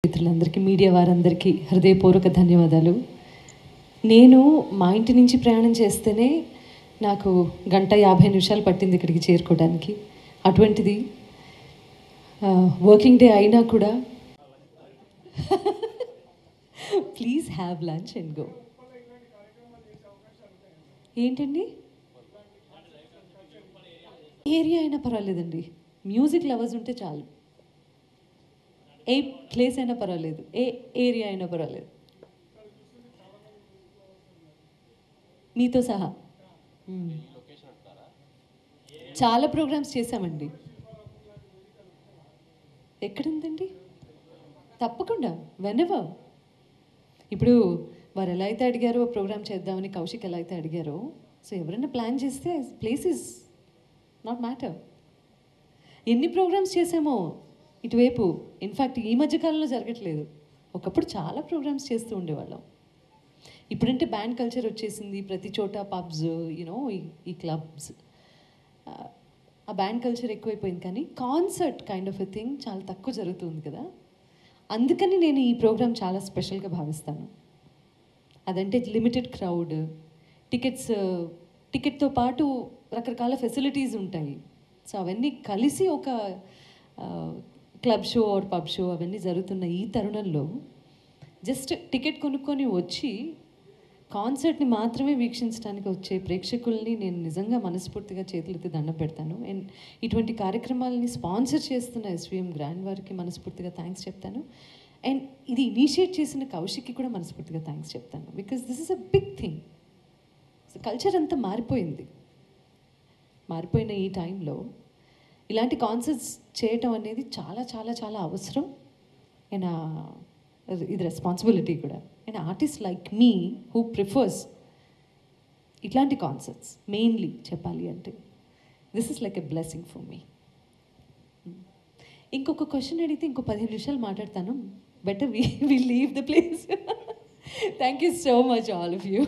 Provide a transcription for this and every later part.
మిత్రులందరికీ మీడియా వారందరికీ హృదయపూర్వక ధన్యవాదాలు. నేను మా ఇంటి నుంచి ప్రయాణం చేస్తేనే నాకు 1:50 పట్టింది ఇక్కడికి చేరుకోవడానికి. అటువంటిది వర్కింగ్ డే అయినా కూడా please have lunch and go. ఏంటండి, ఏరియా అయినా పర్వాలేదండి, మ్యూజిక్ లవర్స్ ఉంటే చాలు. ఏ ప్లేస్ అయినా పర్వాలేదు, ఏ ఏరియా అయినా పర్వాలేదు, మీతో సహా. చాలా ప్రోగ్రామ్స్ చేశామండి. ఎక్కడుందండి? తప్పకుండా, వెనెవర్. ఇప్పుడు వారు ఎలా అయితే అడిగారో ప్రోగ్రామ్ చేద్దామని, కౌశిక్ ఎలా అయితే అడిగారో, సో ఎవరైనా ప్లాన్ చేస్తే ప్లేస్ ఇస్ నాట్ మ్యాటర్. ఎన్ని ప్రోగ్రామ్స్ చేసామో ఇటువైపు. ఇన్ఫ్యాక్ట్ ఈ మధ్యకాలంలో జరగట్లేదు, ఒకప్పుడు చాలా ప్రోగ్రామ్స్ చేస్తూ ఉండేవాళ్ళం. ఇప్పుడంటే బ్యాండ్ కల్చర్ వచ్చేసింది, ప్రతి చోట పబ్స్, యూనో ఈ క్లబ్స్, ఆ బ్యాండ్ కల్చర్ ఎక్కువైపోయింది. కానీ concert kind of a thing చాలా తక్కువ జరుగుతుంది కదా. అందుకని నేను ఈ ప్రోగ్రామ్ చాలా స్పెషల్గా భావిస్తాను. అదంటే లిమిటెడ్ క్రౌడ్, టికెట్తో పాటు రకరకాల ఫెసిలిటీస్ ఉంటాయి. సో అవన్నీ కలిసి ఒక club show or pub show అవన్నీ జరుగుతున్న ఈ తరుణంలో జస్ట్ టికెట్ కొనుక్కొని వచ్చి కాన్సర్ట్ని మాత్రమే వీక్షించడానికి వచ్చే ప్రేక్షకుల్ని నేను నిజంగా మనస్ఫూర్తిగా చేతులెత్తి దండం పెడతాను. అండ్ ఇటువంటి కార్యక్రమాలని స్పాన్సర్ చేస్తున్న ఎస్విఎం గ్రాండ్ వారికి మనస్ఫూర్తిగా థ్యాంక్స్ చెప్తాను. అండ్ ఇది ఇనిషియేట్ చేసిన కౌశిక్కి కూడా మనస్ఫూర్తిగా థ్యాంక్స్ చెప్తాను. Because this is a big thing. Culture అంతా మారిపోయింది. మారిపోయిన ఈ టైంలో ఇలాంటి కాన్సర్ట్స్ చేయటం అనేది చాలా చాలా చాలా అవసరం. అండ్ ఇది రెస్పాన్సిబిలిటీ కూడా. And artist like me who prefers ఇట్లాంటి కాన్సర్ట్స్ మెయిన్లీ చెప్పాలి అంటే this is like a blessing for me. ఇంకొక క్వశ్చన్ అడిగితే ఇంకో 15 నిమిషాలు మాట్లాడతాను. Better we leave the place. Thank you so much all of you.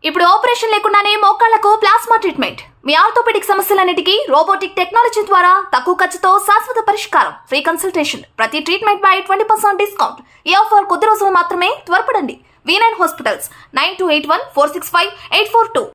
ఇప్పుడు ఆపరేషన్ లేకుండానే మోకాళ్లకు ప్లాస్మా ట్రీట్మెంట్. మీ ఆర్థోపెడిక్ సమస్యలన్నిటికీ రోబోటిక్ టెక్నాలజీ ద్వారా తక్కువ ఖర్చుతో శాశ్వత పరిష్కారం. Free consultation. ప్రతి ట్రీట్మెంట్ పై 20% డిస్కౌంట్. ఈ ఆఫర్ కొద్ది రోజులు మాత్రమే. త్వరపడండి. V9 hospitals 9281465842.